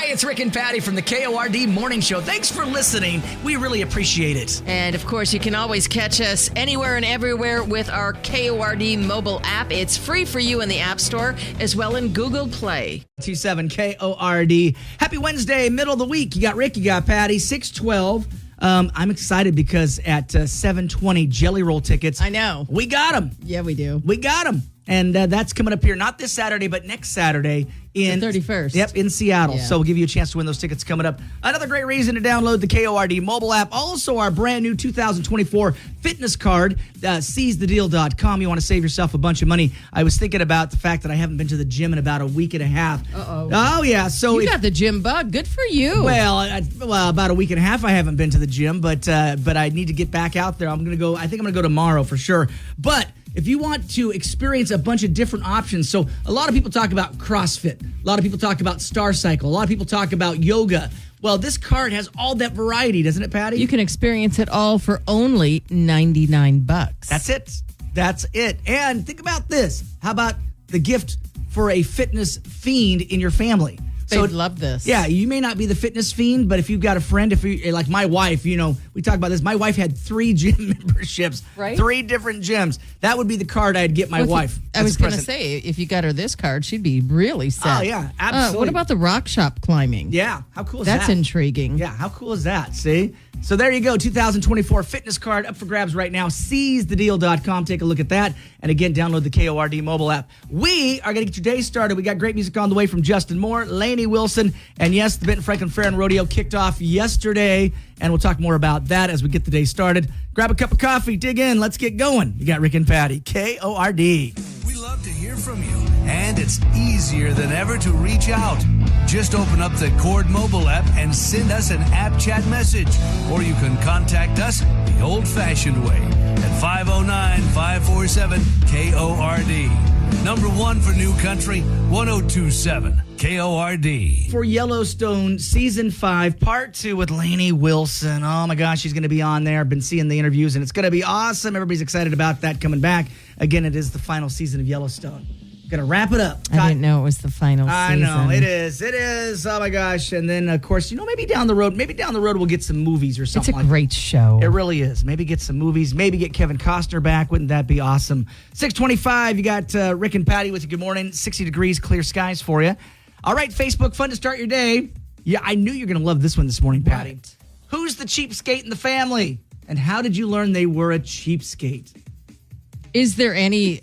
It's Rick and Patty from the KORD Morning Show. Thanks for listening. We really appreciate it. And, of course, you can always catch us anywhere and everywhere with our KORD mobile app. It's free for you in the App Store as well in Google Play. 27 KORD. Happy Wednesday, middle of the week. You got Rick, you got Patty, 612. I'm excited because at 720 Jelly Roll tickets. I know. We got them. Yeah, we do. We got them. And that's coming up here, not this Saturday, but next Saturday. In the 31st. Yep, in Seattle. Yeah. So we'll give you a chance to win those tickets coming up. Another great reason to download the KORD mobile app. Also, our brand new 2024 fitness card, seizethedeal.com. You want to save yourself a bunch of money. I was thinking about the fact that I haven't been to the gym in about a week and a half. Uh-oh. Oh, yeah. So you got the gym bug. Good for you. Well, about a week and a half I haven't been to the gym, but I need to get back out there. I think I'm going to go tomorrow for sure. But if you want to experience a bunch of different options, so a lot of people talk about CrossFit. A lot of people talk about Star Cycle. A lot of people talk about yoga. Well, this card has all that variety, doesn't it, Patty? You can experience it all for only $99. That's it. And think about this. How about the gift for a fitness fiend in your family? They'd love this. Yeah, you may not be the fitness fiend, but if you've got a friend, if you like my wife, we talk about this. My wife had 3 gym memberships, right? 3 different gyms. That would be the card I'd get my wife. I was going to say, if you got her this card, she'd be really set. Oh, yeah, absolutely. What about the rock shop climbing? Yeah, how cool is that? That's intriguing. Yeah, how cool is that? See? So there you go, 2024 fitness card up for grabs right now. Seizethedeal.com. Take a look at that. And again, download the KORD mobile app. We are going to get your day started. We got great music on the way from Justin Moore, Lainey Wilson, and yes, the Benton Franklin Fair and Rodeo kicked off yesterday. And we'll talk more about that as we get the day started. Grab a cup of coffee, dig in, let's get going. You got Rick and Patty, KORD. We love to hear from you, and it's easier than ever to reach out. Just open up the Cord mobile app and send us an app chat message, or you can contact us the old-fashioned way at 509-547-KORD. Number 1 for New Country, 1027 KORD. For Yellowstone Season 5, Part 2 with Lainey Wilson. Oh my gosh, she's going to be on there. I've been seeing the interviews, and it's going to be awesome. Everybody's excited about that coming back. Again, it is the final season of Yellowstone. Going to wrap it up. I didn't know it was the final season. I know, it is. It is. Oh my gosh. And then, of course, maybe down the road we'll get some movies or something like that. It's a great show. It really is. Maybe get some movies. Maybe get Kevin Costner back. Wouldn't that be awesome? 625, you got Rick and Patty with you. Good morning. 60 degrees, clear skies for you. All right, Facebook, fun to start your day. Yeah, I knew you were going to love this one this morning, Patty. Right. Who's the cheapskate in the family? And how did you learn they were a cheapskate? Is there any...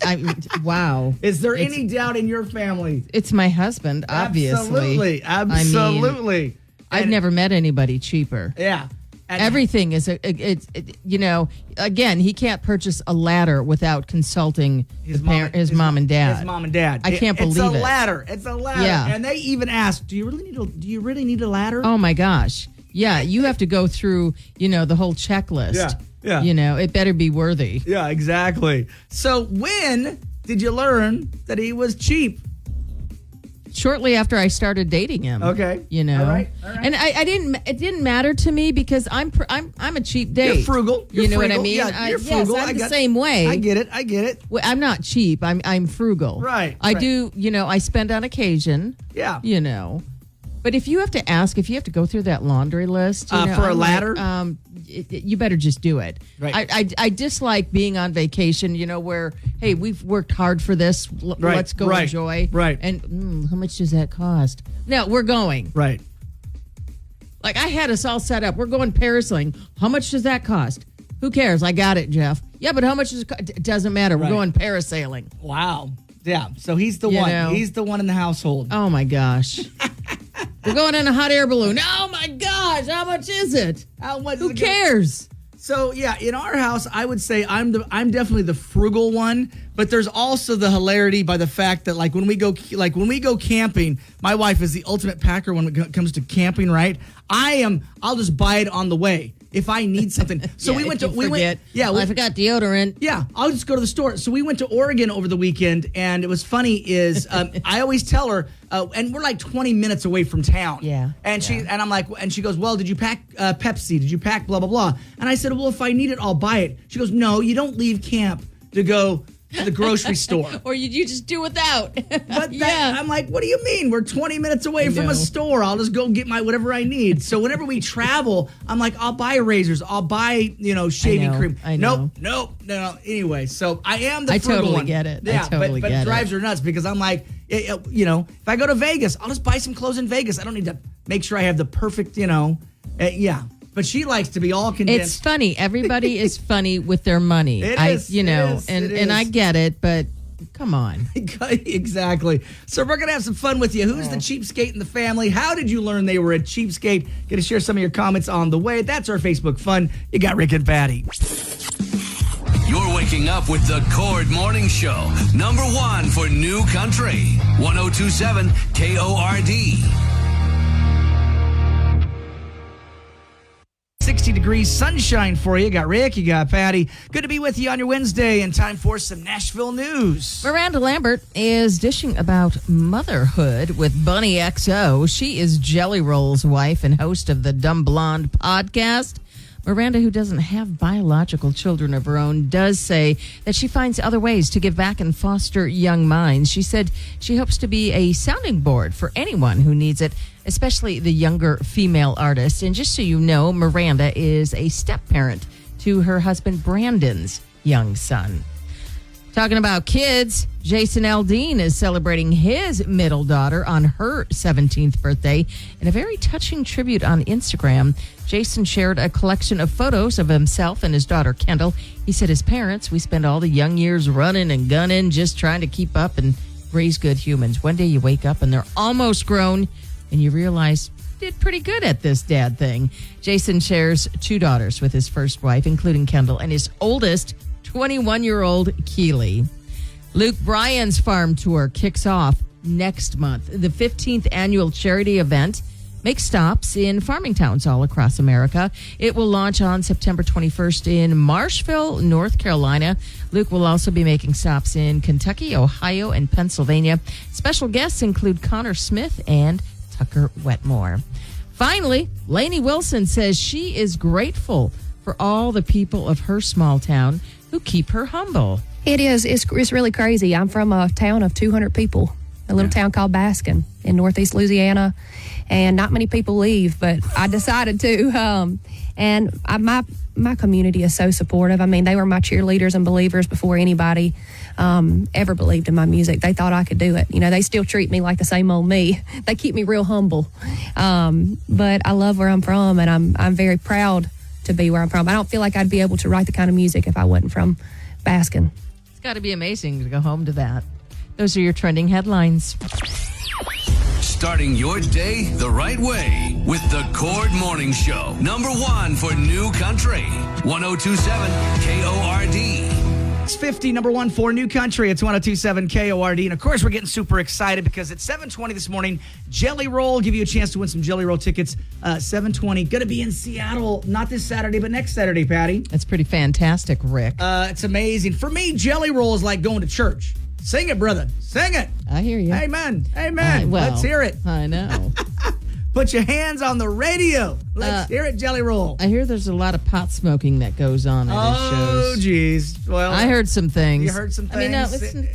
wow. Is there any doubt in your family? It's my husband, obviously. Absolutely. I've never met anybody cheaper. Yeah. And everything is, again, he can't purchase a ladder without consulting his mom and dad. His mom and dad. I can't believe it. It's a ladder. It's a ladder. Yeah. And they even asked, do you really need a ladder? Oh, my gosh. Yeah, you have to go through, the whole checklist. Yeah. It better be worthy. Yeah, exactly. So when did you learn that he was cheap? Shortly after I started dating him. Okay. All right. And it didn't matter to me because I'm a cheap date. You're frugal. You know what I mean? Yeah, you're frugal. Yes, I'm the same way. I get it. Well, I'm not cheap. I'm frugal. Right. I do, I spend on occasion. Yeah. But if you have to go through that laundry list for a ladder, you better just do it. Right. I dislike being on vacation, where, hey, we've worked hard for this. Let's go enjoy. Right. And how much does that cost? No, we're going. Right. Like I had us all set up. We're going parasailing. How much does that cost? Who cares? I got it, Jeff. Yeah, but how much does it cost? It doesn't matter. We're going parasailing. Wow. Yeah. So he's the one. He's the one in the household. Oh my gosh. We're going in a hot air balloon. Oh my gosh, how much is it? Who cares? So yeah, in our house, I would say I'm definitely the frugal one, but there's also the hilarity by the fact that when we go camping, my wife is the ultimate packer when it comes to camping, right? I'll just buy it on the way if I need something. So I forgot deodorant. Yeah, I'll just go to the store. So we went to Oregon over the weekend, and it was funny is I always tell her, and we're like 20 minutes away from town. Yeah. And she goes, well, did you pack Pepsi? Did you pack blah, blah, blah? And I said, well, if I need it, I'll buy it. She goes, no, you don't leave camp to go to the grocery store. Or you just do without. But I'm like, what do you mean? We're 20 minutes away from a store. I'll just go get my whatever I need. So whenever we travel, I'm like, I'll buy razors. I'll buy, shaving cream. I know. Nope. No. Anyway, so I am the I frugal totally one. get it. Yeah, I totally but get it drives her nuts because I'm like, if I go to Vegas, I'll just buy some clothes in Vegas. I don't need to make sure I have the perfect, yeah. But she likes to be all condensed. It's funny. Everybody is funny with their money. It is. And I get it, but come on. Exactly. So we're going to have some fun with you. Who's the cheapskate in the family? How did you learn they were a cheapskate? Going to share some of your comments on the way. That's our Facebook fun. You got Rick and Patty. You're waking up with the Cord Morning Show. #1 for New Country. 1027 KORD. 60 degrees sunshine for you. You got Rick, you got Patty. Good to be with you on your Wednesday, and time for some Nashville news. Miranda Lambert is dishing about motherhood with Bunny XO. She is Jelly Roll's wife and host of the Dumb Blonde podcast. Miranda, who doesn't have biological children of her own, does say that she finds other ways to give back and foster young minds. She said she hopes to be a sounding board for anyone who needs it, especially the younger female artists. And just so you know, Miranda is a step-parent to her husband Brandon's young son. Talking about kids, Jason Aldean is celebrating his middle daughter on her 17th birthday. In a very touching tribute on Instagram, Jason shared a collection of photos of himself and his daughter Kendall. He said, as parents, we spend all the young years running and gunning, just trying to keep up and raise good humans. One day you wake up and they're almost grown and you realize you did pretty good at this dad thing. Jason shares 2 daughters with his first wife, including Kendall, and his oldest, 21-year-old Keely. Luke Bryan's farm tour kicks off next month. The 15th annual charity event makes stops in farming towns all across America. It will launch on September 21st in Marshville, North Carolina. Luke will also be making stops in Kentucky, Ohio, and Pennsylvania. Special guests include Connor Smith and Tucker Wetmore. Finally, Lainey Wilson says she is grateful for all the people of her small town who keep her humble. It is. It's really crazy. I'm from a town of 200 people, a little town called Baskin in northeast Louisiana, and not many people leave, but I decided to. My community is so supportive. I mean, they were my cheerleaders and believers before anybody ever believed in my music. They thought I could do it. They still treat me like the same old me. They keep me real humble. But I love where I'm from, and I'm very proud to be where I'm from. I don't feel like I'd be able to write the kind of music if I wasn't from Baskin. It's got to be amazing to go home to that. Those are your trending headlines. Starting your day the right way with the Cord Morning Show. #1 for New Country. 1027 KORD. It's 50, #1 for New Country. It's 1027 KORD. And of course, we're getting super excited because at 7:20 this morning, Jelly Roll, give you a chance to win some Jelly Roll tickets. 7:20, going to be in Seattle, not this Saturday, but next Saturday, Patty. That's pretty fantastic, Rick. It's amazing. For me, Jelly Roll is like going to church. Sing it, brother. Sing it. I hear you. Amen. Amen. Let's hear it. I know. Put your hands on the radio. Let's hear it, Jelly Roll. I hear there's a lot of pot smoking that goes on at his shows. Oh, geez. Well, I heard some things. You heard some things? I mean, no,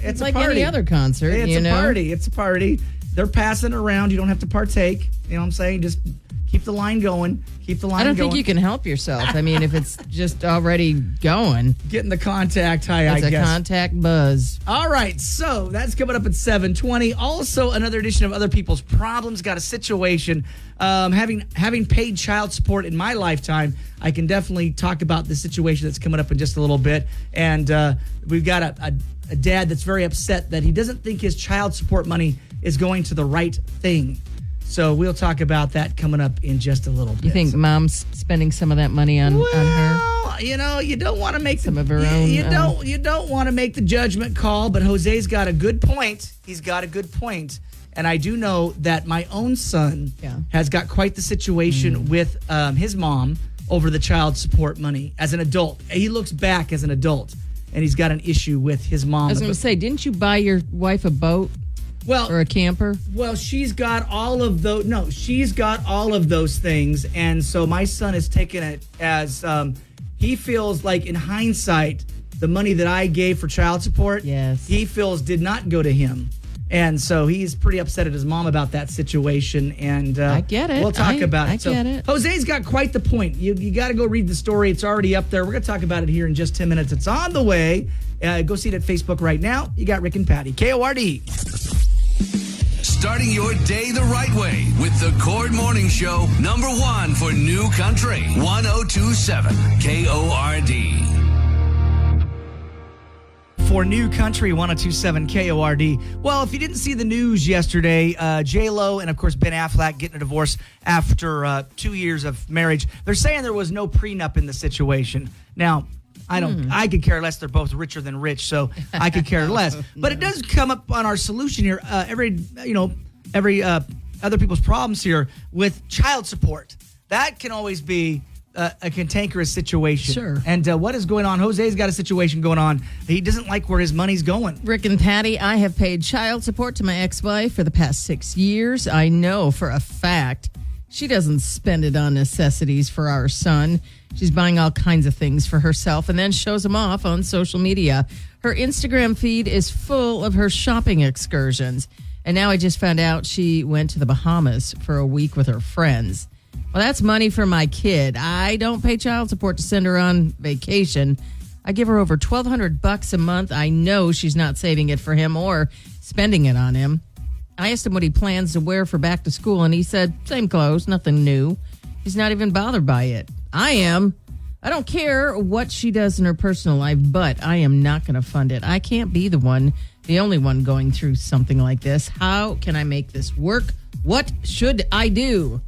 it's like a party. any other concert. It's a party. It's a party. They're passing it around. You don't have to partake. You know what I'm saying? Just keep the line going. Keep the line going. I don't think you can help yourself. I mean, if it's just already going. Getting the contact high, I guess. It's a contact buzz. All right, so that's coming up at 7:20. Also, another edition of Other People's Problems. Got a situation. Having paid child support in my lifetime, I can definitely talk about the situation that's coming up in just a little bit. And we've got a dad that's very upset that he doesn't think his child support money is going to the right thing. So we'll talk about that coming up in just a little bit. You think mom's spending some of that money on her? Well, you don't want to make some of her own. You don't want to make the judgment call, but Jose's got a good point. He's got a good point. And I do know that my own son has got quite the situation with his mom over the child support money as an adult. He looks back as an adult, and he's got an issue with his mom. I was going to say, didn't you buy your wife a boat? Or a camper? Well, she's got all of those. No, she's got all of those things. And so my son is taking it as he feels like in hindsight, the money that I gave for child support, Yes. he feels did not go to him. And so he's pretty upset at his mom about that situation. And I get it. We'll talk about it. I get it. Jose's got quite the point. You got to go read the story. It's already up there. We're going to talk about it here in just 10 minutes. It's on the way. Go see it at Facebook right now. You got Rick and Patty. KORD. Starting your day the right way with the Cord Morning Show, #1 for New Country, 1027 KORD. For New Country 1027 KORD. Well, if you didn't see the news yesterday, J-Lo and, of course, Ben Affleck getting a divorce after 2 years of marriage. They're saying there was no prenup in the situation. Now, I could care less. They're both richer than rich, so I could care less. But it does come up on our solution here. Every other people's problems here with child support. That can always be a cantankerous situation. Sure. And what is going on? Jose's got a situation going on. He doesn't like where his money's going. Rick and Patty, I have paid child support to my ex-wife for the past 6 years. I know for a fact she doesn't spend it on necessities for our son. She's buying all kinds of things for herself and then shows them off on social media. Her Instagram feed is full of her shopping excursions. And now I just found out she went to the Bahamas for a week with her friends. Well, that's money for my kid. I don't pay child support to send her on vacation. I give her over $1,200 a month. I know she's not saving it for him or spending it on him. I asked him what he plans to wear for back to school, and he said, same clothes, nothing new. He's not even bothered by it. I am. I don't care what she does in her personal life, but I am not going to fund it. I can't be the only one going through something like this. How can I make this work? What should I do?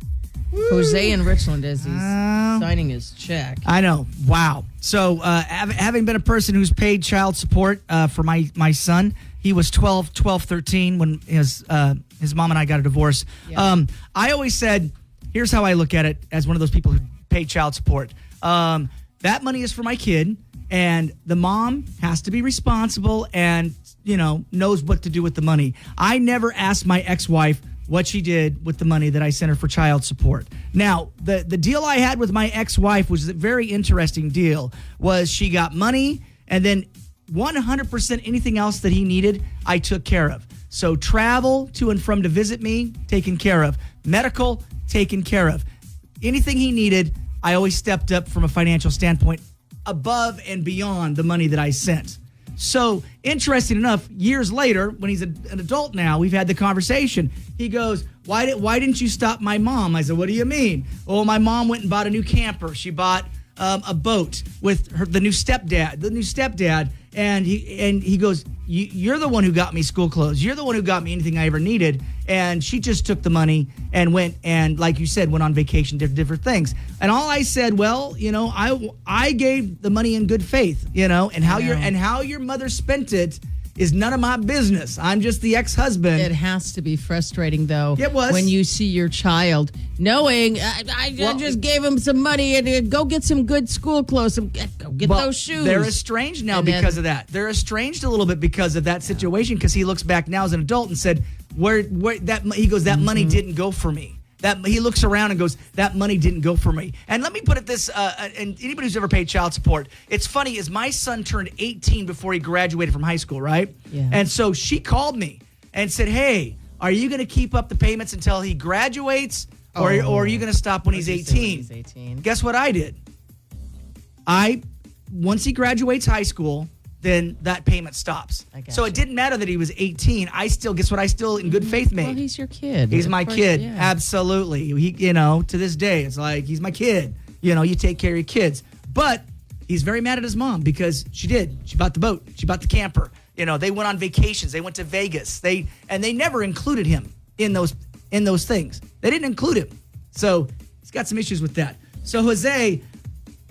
Jose in Richland as he's signing his check. I know. Wow. So having been a person who's paid child support for my son, he was 13 when his mom and I got a divorce. Yeah. I always said, here's how I look at it as one of those people who pay child support. That money is for my kid, and the mom has to be responsible and, knows what to do with the money. I never asked my ex-wife what she did with the money that I sent her for child support. Now, the deal I had with my ex-wife was a very interesting deal. Was she got money, and then 100% anything else that he needed, I took care of. So travel to and from to visit me, taken care of. Medical, taken care of. Anything he needed, I always stepped up from a financial standpoint above and beyond the money that I sent. So, interesting enough, years later, when he's an adult now, we've had the conversation. He goes, why didn't you stop my mom? I said, what do you mean? Oh, my mom went and bought a new camper. She bought a boat with the new stepdad. And he goes, you're the one who got me school clothes. You're the one who got me anything I ever needed. And she just took the money and went and, like you said, went on vacation, did different things. And all I said, well, I gave the money in good faith, and how your mother spent it is none of my business. I'm just the ex-husband. It has to be frustrating, though. It was. When you see your child knowing, I just gave him some money and go get some good school clothes. Go get those shoes. They're estranged now because of that. They're estranged a little bit because of that situation, because he looks back now as an adult and said, that money didn't go for me. That he looks around and goes, that money didn't go for me. And let me put it this, and anybody who's ever paid child support, it's funny, is my son turned 18 before he graduated from high school, right? Yeah. And so she called me and said, hey, are you going to keep up the payments until he graduates, or are you going to stop when he's 18? Guess what I did? Once he graduates high school, then that payment stops. So it didn't matter that he was 18. I still in good faith made. Well, he's your kid. He's my kid. Yeah. Absolutely. He, to this day, it's like, he's my kid. You take care of your kids. But he's very mad at his mom because she did. She bought the boat. She bought the camper. They went on vacations. They went to Vegas. They never included him in those things. They didn't include him. So he's got some issues with that. So Jose,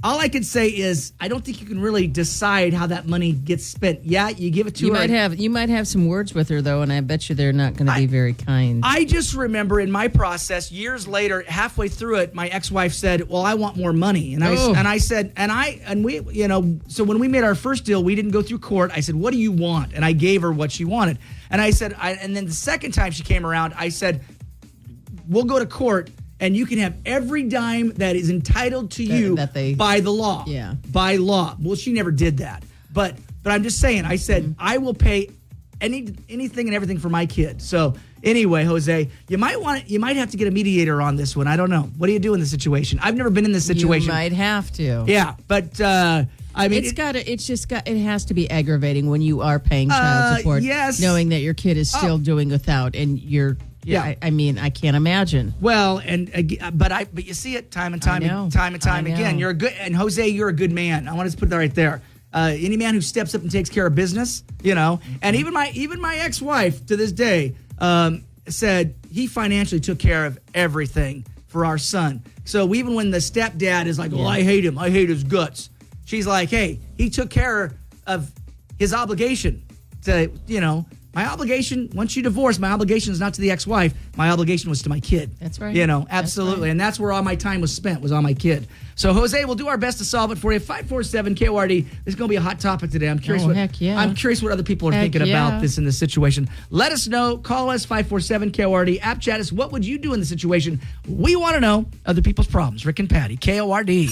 all I can say is I don't think you can really decide how that money gets spent. Yeah, you give it to her. You might have some words with her, though, and I bet you they're not going to be very kind. I just remember in my process, years later, halfway through it, my ex-wife said, well, I want more money. And I said, so when we made our first deal, we didn't go through court. I said, what do you want? And I gave her what she wanted. And I said, and then the second time she came around, I said, we'll go to court, and you can have every dime that is entitled to you by the law. Yeah. By law. Well, she never did that. But I'm just saying, I said, I will pay anything and everything for my kid. So anyway, Jose, you might have to get a mediator on this one. I don't know. What do you do in this situation? I've never been in this situation. You might have to. Yeah, but I mean, it has to be aggravating when you are paying child support. Yes. Knowing that your kid is still doing without, and you're. Yeah. I mean, I can't imagine. Well, but you see it time and time again. You're a good, and Jose, you're a good man. I want to put that right there. Any man who steps up and takes care of business, and even my ex-wife to this day said he financially took care of everything for our son. So even when the stepdad is like, "Well, I hate him. I hate his guts," she's like, "Hey, he took care of his obligation to, my obligation, once you divorce, my obligation is not to the ex-wife. My obligation was to my kid." That's right. Absolutely. That's right. And that's where all my time was spent, was on my kid. So, Jose, we'll do our best to solve it for you. 547-KORD. This is going to be a hot topic today. I'm curious I'm curious what other people are thinking about this in this situation. Let us know. Call us, 547-KORD. App chat us. What would you do in the situation? We want to know other people's problems. Rick and Patty, KORD.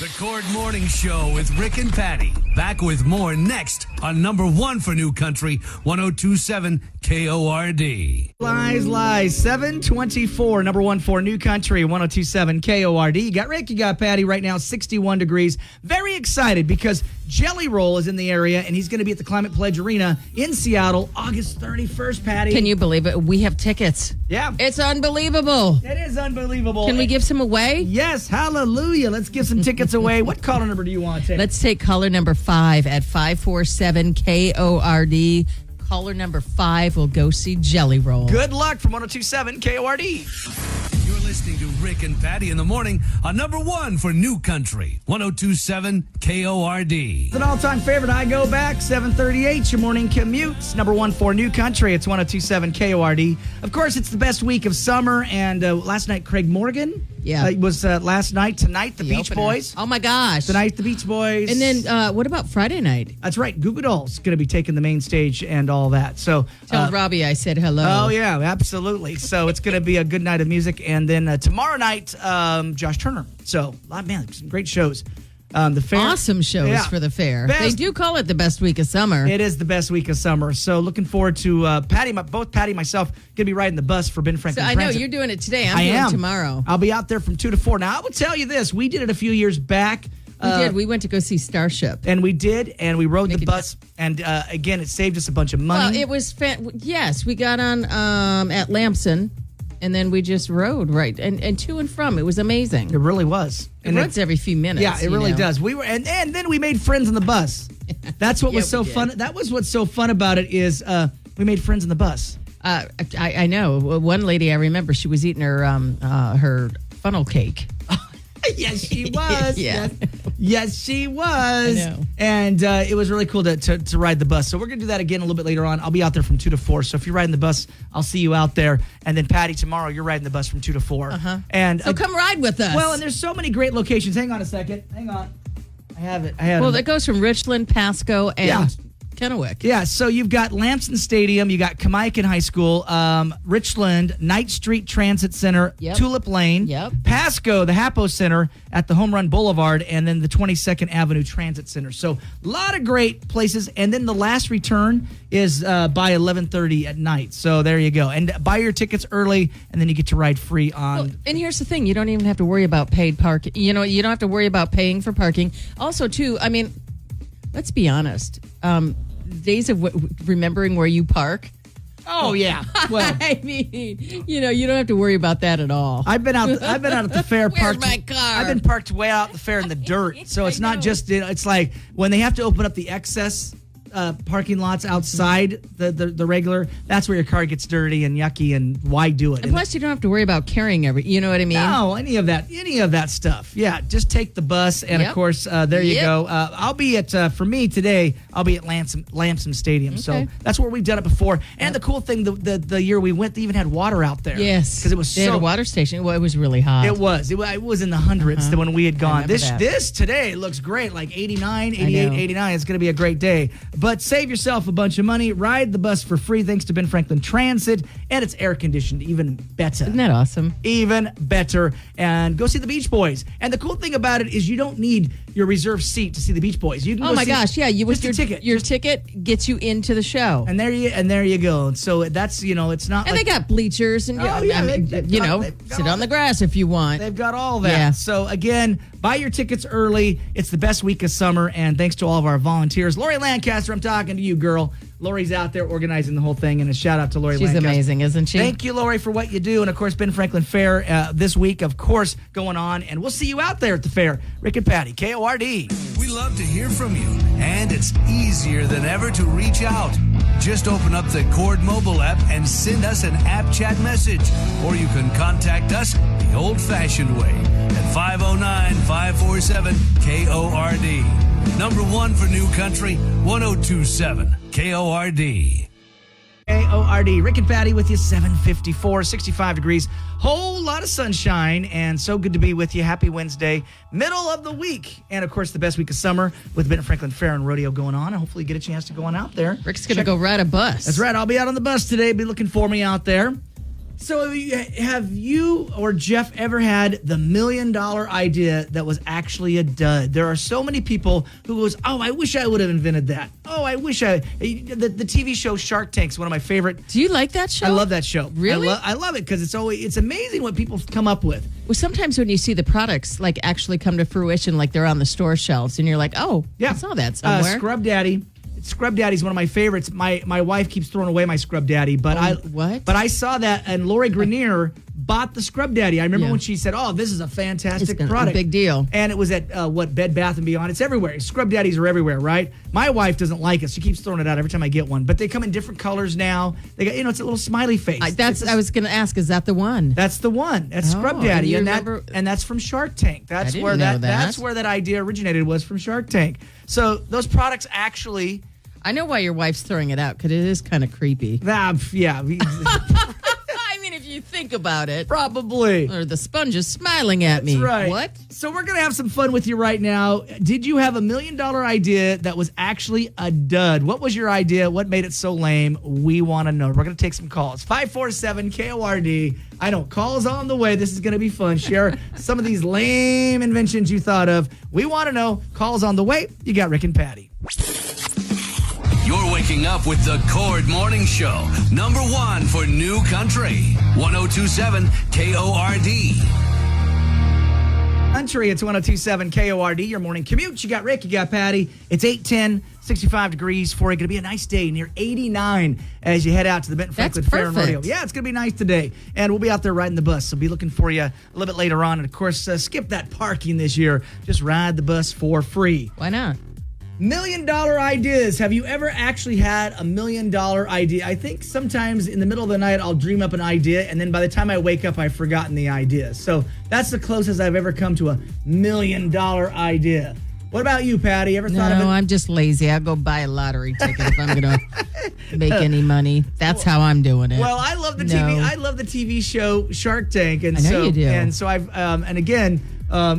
The Cord Morning Show with Rick and Patty. Back with more next on number 1 for New Country, 102.7 KORD. Lies. 724, number 1 for New Country, 102.7 KORD. You got Rick, you got Patty right now, 61 degrees. Very excited because Jelly Roll is in the area, and he's going to be at the Climate Pledge Arena in Seattle, August 31st, Patty. Can you believe it? We have tickets. Yeah. It's unbelievable. It is unbelievable. Can we give some away? Yes, hallelujah. Let's give some tickets away. What caller number do you want to take? Let's take caller number 5 at 547 KORD. Caller number 5 will go see Jelly Roll. Good luck from 102.7 KORD. You're listening to Rick and Patty in the morning on number 1 for New Country, 102.7 KORD. It's an all-time favorite. I go back, 738, your morning commutes. Number 1 for New Country. It's 102.7 KORD. Of course, it's the best week of summer. And last night, Craig Morgan. Yeah. It was last night. Tonight, the Beach opener. Boys. Oh, my gosh. Tonight, the Beach Boys. And then what about Friday night? That's right. Goo Goo Dolls going to be taking the main stage and all that. So Tell Robbie I said hello. Oh, yeah, absolutely. So it's going to be a good night of music. And then tomorrow night, Josh Turner. So, man, some great shows. The fair. Awesome shows for the fair. They do call it the best week of summer. It is the best week of summer. So looking forward to both Patty and myself going to be riding the bus for Ben Franklin I Transit. know you're doing it today. I'm doing it tomorrow. I'll be out there from 2 to 4. Now, I will tell you this. We did it a few years back. We did. We went to go see Starship. And we did, and we rode the bus. And again, it saved us a bunch of money. Well, it was yes, we got on at Lamson, and then we just rode right and to and from. It was amazing. It really was. It runs every few minutes. Yeah, it really does. We were, and then we made friends on the bus. That's what was so fun. That was what's so fun about it is we made friends on the bus. I know one lady I remember. She was eating her funnel cake. Yes, she was. Yeah. Yes, she was. I know. And it was really cool to ride the bus. So we're going to do that again a little bit later on. I'll be out there from 2 to 4. So if you're riding the bus, I'll see you out there. And then, Patty, tomorrow you're riding the bus from 2 to 4. Uh-huh. And so come ride with us. Well, and there's so many great locations. Hang on a second. Hang on. I have it. Well, it goes from Richland, Pasco, and Kennewick. Yeah, so you've got Lamson Stadium, you got Kamaikan High School, Richland, Knight Street Transit Center, Tulip Lane, Pasco, the Hapo Center at the Home Run Boulevard, and then the 22nd Avenue Transit Center. So a lot of great places. And then the last return is by 11:30 at night. So there you go. And buy your tickets early, and then you get to ride free on. Well, and here's the thing. You don't even have to worry about paid parking. You don't have to worry about paying for parking. Also, too, I mean, let's be honest. Days of remembering where you park. Oh yeah. Well, I mean, you don't have to worry about that at all. I've been out at the fair. Where's my car? I've been parked way out at the fair in the dirt. So it's not just. It's like when they have to open up the excess parking lots outside the regular. That's where your car gets dirty and yucky, and why do it? And plus, you don't have to worry about carrying you know what I mean? No, any of that stuff. Yeah, just take the bus, and of course, there you go. I'll be at for me today. I'll be at Lamson Stadium. Okay. So that's where we've done it before. And the cool thing, the year we went, they even had water out there. Yes, because it was they had a water station. Well, it was really hot. It was. It was in the hundreds when we had gone. This today looks great, like 89, 88, 89. It's going to be a great day. But save yourself a bunch of money. Ride the bus for free thanks to Ben Franklin Transit, and it's air conditioned, even better. Isn't that awesome? Even better. And go see the Beach Boys. And the cool thing about it is you don't need your reserved seat to see the Beach Boys. You can Oh go my see gosh, yeah, you with just your a ticket. Your ticket gets you into the show. And there you go. So that's, it's not And like they got bleachers and Oh, yeah, they've got sit all on the grass if you want. they've got all that. Yeah. So again, buy your tickets early. It's the best week of summer, and thanks to all of our volunteers. Lori Lancaster, I'm talking to you, girl. Lori's out there organizing the whole thing, and a shout out to Lori She's Lancaster. amazing, isn't she? Thank you, Lori, for what you do. And, of course, Ben Franklin Fair this week, of course, going on. And we'll see you out there at the fair. Rick and Patty, KORD. We love to hear from you, and it's easier than ever to reach out. Just open up the Cord mobile app and send us an app chat message, or you can contact us the old-fashioned way at 509-547-KORD. Number one for New Country, 1027 KORD. KORD. Rick and Patty with you, 7:54, 65 degrees. Whole lot of sunshine, and so good to be with you. Happy Wednesday, middle of the week. And, of course, the best week of summer with Ben Franklin Fair and Rodeo going on. And hopefully you get a chance to go on out there. Rick's going to go ride a bus. That's right. I'll be out on the bus today. Be looking for me out there. So have you or Jeff ever had the $1 million idea that was actually a dud? There are so many people who goes, oh, I wish I would have invented that. Oh, I wish the TV show Shark Tank's one of my favorite. Do you like that show? I love that show. Really? I love it because it's amazing what people come up with. Well, sometimes when you see the products like actually come to fruition, like they're on the store shelves, and you're like, oh, Yeah. I saw that somewhere. Scrub Daddy. Scrub Daddy's one of my favorites. My wife keeps throwing away my Scrub Daddy, but what? But I saw that, and Lori Grenier bought the Scrub Daddy. I remember Yeah. when she said, "Oh, this is a fantastic It's a product, big deal." And it was at Bed Bath and Beyond. It's everywhere. Scrub Daddies are everywhere, right? My wife doesn't like it. She keeps throwing it out every time I get one. But they come in different colors now. They got it's a little smiley face. I was going to ask, is that the one? That's the one. That's Scrub Oh, Daddy, you and remember- that's from Shark Tank. That's didn't where know that. that's where that idea originated, was from Shark Tank. So those products actually. I know why your wife's throwing it out, because it is kind of creepy. Yeah, I mean, if you think about it. probably. Or the sponge is smiling at me. That's right. What? So we're going to have some fun with you right now. Did you have $1 million idea that was actually a dud? What was your idea? What made it so lame? We want to know. We're going to take some calls. 547-KORD. I know, calls on the way. This is going to be fun. Share some of these lame inventions you thought of. We want to know. Calls on the way. You got Rick and Patty. You're waking up with the Cord Morning Show, number one for New Country, 1027 KORD. Country, it's 1027 KORD, your morning commute. You got Rick, you got Patty. It's 8:10, 65 degrees for you. Going to be a nice day, near 89 as you head out to the Benton Franklin Fair and Rodeo. perfect. Yeah, it's going to be nice today. And we'll be out there riding the bus, so be looking for you a little bit later on. And, of course, skip that parking this year. Just ride the bus for free. Why not? $1 million ideas. Have you ever actually had a $1 million idea? I think sometimes in the middle of the night, I'll dream up an idea, and then by the time I wake up, I've forgotten the idea. So that's the closest I've ever come to a $1 million idea. What about you, Patty? Ever thought of it? No, I'm just lazy. I'll go buy a lottery ticket if I'm going to make any money. That's how I'm doing it. Well, I love the No. TV. I love the TV show Shark Tank, and I know you do. And so I've and again,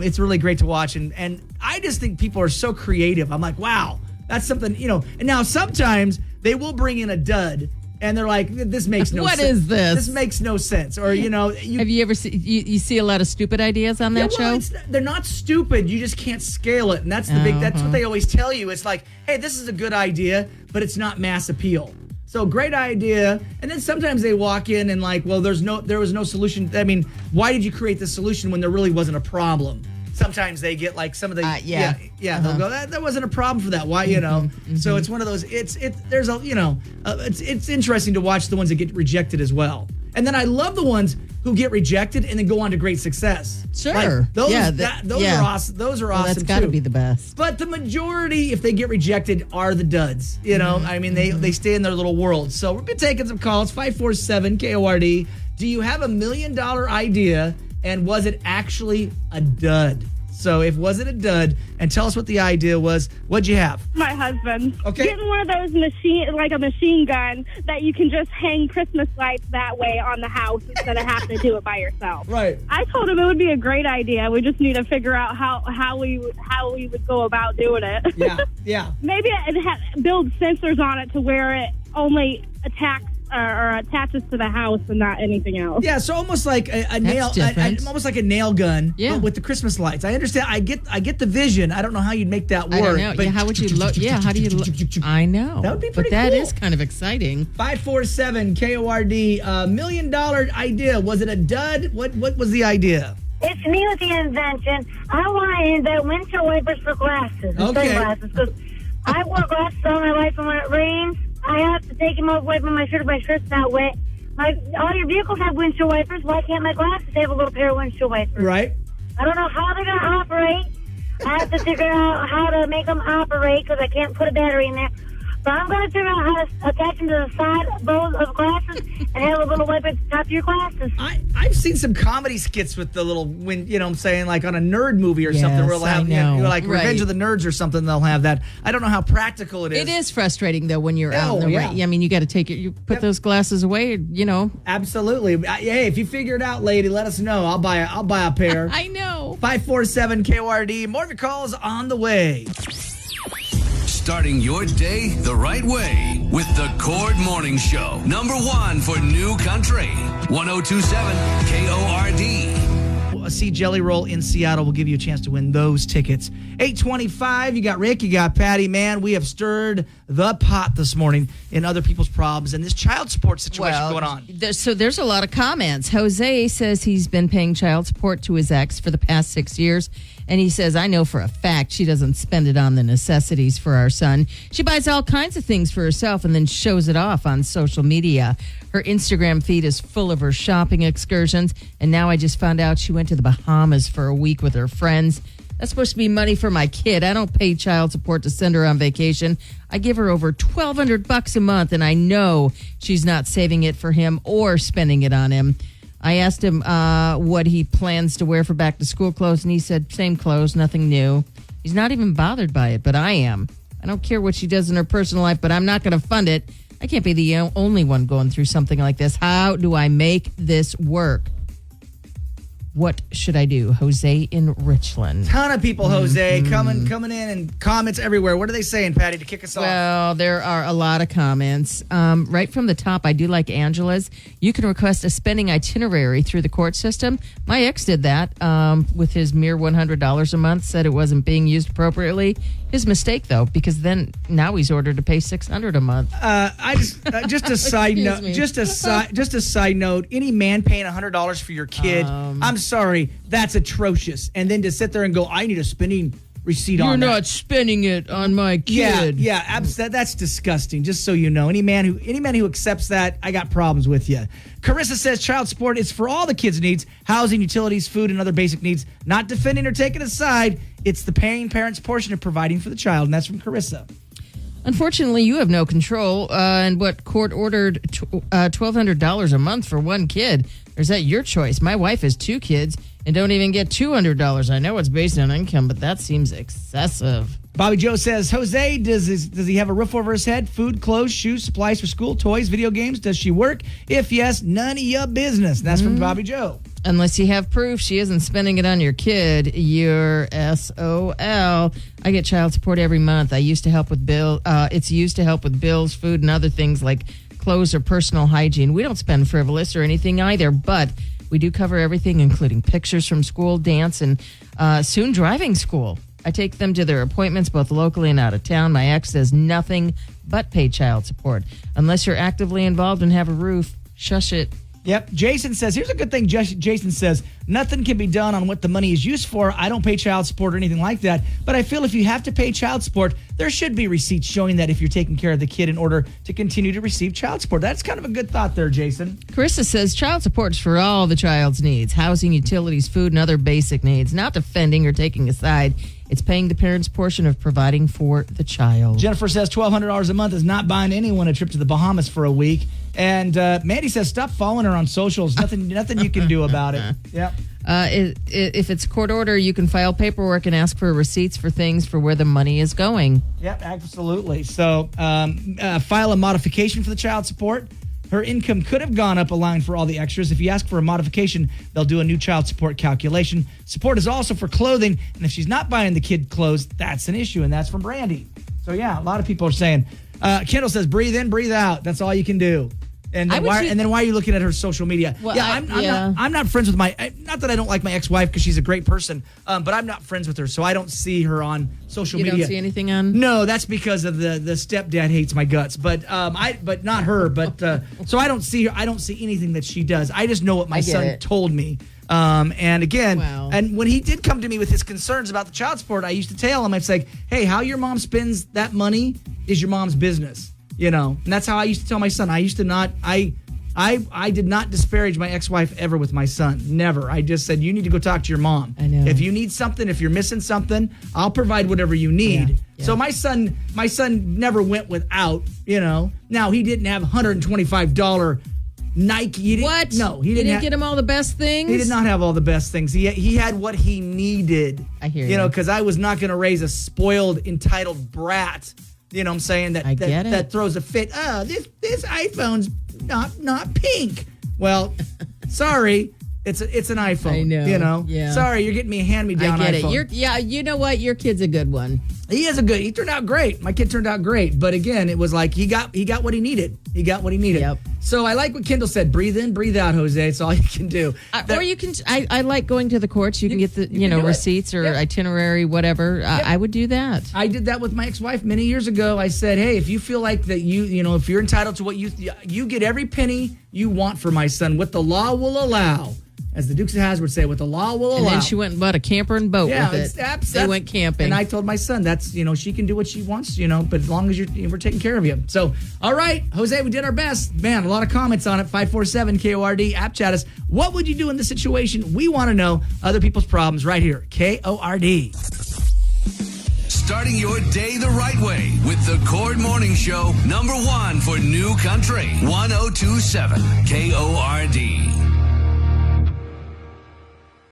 it's really great to watch, and I just think people are so creative. I'm like, wow, that's something, And now sometimes they will bring in a dud, and they're like, this makes no What sense. is this? This makes no sense, or you Have you ever you see a lot of stupid ideas on that show? They're not stupid. You just can't scale it, and that's the big. That's what they always tell you. It's like, hey, this is a good idea, but it's not mass appeal. So great idea, and then sometimes they walk in and like, well, there was no solution. I mean, why did you create the solution when there really wasn't a problem? Sometimes they get like some of the they'll go, that wasn't a problem for that. Why, So it's one of those. It's interesting to watch the ones that get rejected as well. And then I love the ones who get rejected and then go on to great success. Sure. Like, those Yeah, are awesome. Those are Well, awesome. that's got to too. be the best. But the majority, if they get rejected, are the duds. I mean, they stay in their little world. So we've been taking some calls. 547 KORD. Do you have $1 million idea, and was it actually a dud? So if was it a dud, and tell us what the idea was. What'd you have? My husband. Okay. Getting one of those machine gun that you can just hang Christmas lights that way on the house instead of having to do it by yourself. Right. I told him it would be a great idea. We just need to figure out how we would go about doing it. Yeah. Maybe build sensors on it to where it only attacks or attaches to the house and not anything else. Yeah, so almost like a nail, different. almost like a nail gun, Yeah. but with the Christmas lights. I understand. I get the vision. I don't know how you'd make that work. I don't know. But Yeah, how would you how do you I know. That would be pretty But that cool. is kind of exciting. 547 KORD, $1 million idea. Was it a dud? What was the idea? It's me with the invention. I want to invent windshield wipers for glasses. Okay. Sunglasses. Because I wore glasses all my life, and when it rains, I have to take them off, wiping my shirt if my shirt's not wet. All your vehicles have windshield wipers. Why can't my glasses have a little pair of windshield wipers? Right. I don't know how they're going to operate. I have to figure out how to make them operate because I can't put a battery in there. But I'm going to figure out how to attach them to the side bows of glasses and have a little wiper at the top of your glasses. I've seen some comedy skits with the little, you know what I'm saying, like on a nerd movie or something where they'll I have, know. like Right. Revenge of the Nerds or something, they'll have that. I don't know how practical it is. It is frustrating though when you're out in the yeah. rain. I mean, you got to take it. You put those glasses away. You know. Absolutely. Hey, if you figure it out, lady, let us know. I'll buy a pair. I know. 547 KORD. More of your calls on the way. Starting your day the right way with the Cord Morning Show. Number 1 for New Country. 1027 KORD. See Jelly Roll in Seattle. We'll give you a chance to win those tickets. 825, you got Rick, you got Patty. Man, we have stirred the pot this morning in other people's problems and this child support situation going on. There's a lot of comments. Jose says he's been paying child support to his ex for the past 6 years. And he says, I know for a fact she doesn't spend it on the necessities for our son. She buys all kinds of things for herself and then shows it off on social media. Her Instagram feed is full of her shopping excursions. And now I just found out she went to the Bahamas for a week with her friends. That's supposed to be money for my kid. I don't pay child support to send her on vacation. I give her over $1,200 a month, and I know she's not saving it for him or spending it on him. I asked him what he plans to wear for back to school clothes, and he said, same clothes, nothing new. He's not even bothered by it, but I am. I don't care what she does in her personal life, but I'm not going to fund it. I can't be the only one going through something like this. How do I make this work? What should I do? Jose in Richland. Ton of people, Jose, coming in and comments everywhere. What are they saying, Patty, to kick us off? Well, there are a lot of comments. Right from the top, I do like Angela's. You can request a spending itinerary through the court system. My ex did that with his mere $100 a month, said it wasn't being used appropriately. His mistake, though, because now he's ordered to pay $600 a month. Just a side note. me. Just a side note. Any man paying $100 for your kid, I'm sorry, that's atrocious. And then to sit there and go, I need a spending receipt on that. You're not spending it on my kid. Yeah, that's disgusting. Just so you know, any man who accepts that, I got problems with you. Carissa says child support is for all the kids' needs: housing, utilities, food, and other basic needs. Not defending or taking a side. It's the paying parent's portion of providing for the child, and that's from Carissa. Unfortunately, you have no control. And what court ordered $1,200 a month for one kid. Or is that your choice? My wife has 2 kids and don't even get $200. I know it's based on income, but that seems excessive. Bobby Joe says, Jose, does he have a roof over his head? Food, clothes, shoes, supplies for school, toys, video games? Does she work? If yes, none of your business. That's from Bobby Joe. Unless you have proof she isn't spending it on your kid, you're SOL. I get child support every month. It's used to help with bills, food, and other things like clothes or personal hygiene. We don't spend frivolous or anything either, but we do cover everything, including pictures from school, dance, and soon driving school. I take them to their appointments both locally and out of town. My ex says nothing but pay child support. Unless you're actively involved and have a roof, shush it. Yep. Jason says, here's a good thing. Jason says, nothing can be done on what the money is used for. I don't pay child support or anything like that. But I feel if you have to pay child support, there should be receipts showing that if you're taking care of the kid in order to continue to receive child support. That's kind of a good thought there, Jason. Carissa says child support is for all the child's needs: housing, utilities, food, and other basic needs. Not defending or taking a side. It's paying the parent's portion of providing for the child. Jennifer says $1,200 a month is not buying anyone a trip to the Bahamas for a week. And Mandy says, stop following her on socials. Nothing you can do about it. Yep. If it's court order, you can file paperwork and ask for receipts for things for where the money is going. Yep, absolutely. So file a modification for the child support. Her income could have gone up a line for all the extras. If you ask for a modification, they'll do a new child support calculation. Support is also for clothing, and if she's not buying the kid clothes, that's an issue, and that's from Brandy. So, yeah, a lot of people are saying, Kendall says, breathe in, breathe out. That's all you can do. And I then, would why, choose- and then why are you looking at her social media? Well, yeah, yeah. I'm not friends with not that I don't like my ex-wife because she's a great person, but I'm not friends with her, so I don't see her on social You media. don't see anything on? No, that's because of the stepdad hates my guts, but but not her. But so I don't see her. I don't see anything that she does. I just know what my I get son it. told me. And again, Wow. and when he did come to me with his concerns about the child support, I used to tell him, I'd say, hey, how your mom spends that money is your mom's business, and that's how I used to tell my son. I used to not, I did not disparage my ex-wife ever with my son. Never. I just said, you need to go talk to your mom. I know. If you need something, if you're missing something, I'll provide whatever you need. Yeah. So my son never went without, Now he didn't have $125 Nike. He didn't, What? No, he You didn't didn't get him all the best things? he did not have all the best things. He had what he needed. I hear you. Because I was not going to raise a spoiled, entitled brat. You know what I'm saying? I get it. That throws a fit. Oh, this iPhone's not pink. Well, sorry. It's an iPhone. I know. Yeah. Sorry, you're getting me a hand-me-down I get iPhone. it. You know what? Your kid's a good one. He turned out great. My kid turned out great. But again, it was like he got what he needed. He got what he needed. Yep. So I like what Kendall said. Breathe in, breathe out, Jose. It's all you can do. Or you can. I like going to the courts. You can get the can do it. receipts or Yep. itinerary, whatever. I would do that. I did that with my ex-wife many years ago. I said, hey, if you feel like that if you're entitled to what you get every penny you want for my son, what the law will allow. As the Dukes of Hazzard would say, what the law will allow. And then she went and bought a camper and boat with it. They went camping. And I told my son, that's, she can do what she wants, but as long as we're taking care of you. So, all right, Jose, we did our best. Man, a lot of comments on it. 547 KORD, app chat us. What would you do in this situation? We want to know other people's problems right here. KORD. Starting your day the right way with the Cord Morning Show, #1 for New Country, 1027 KORD.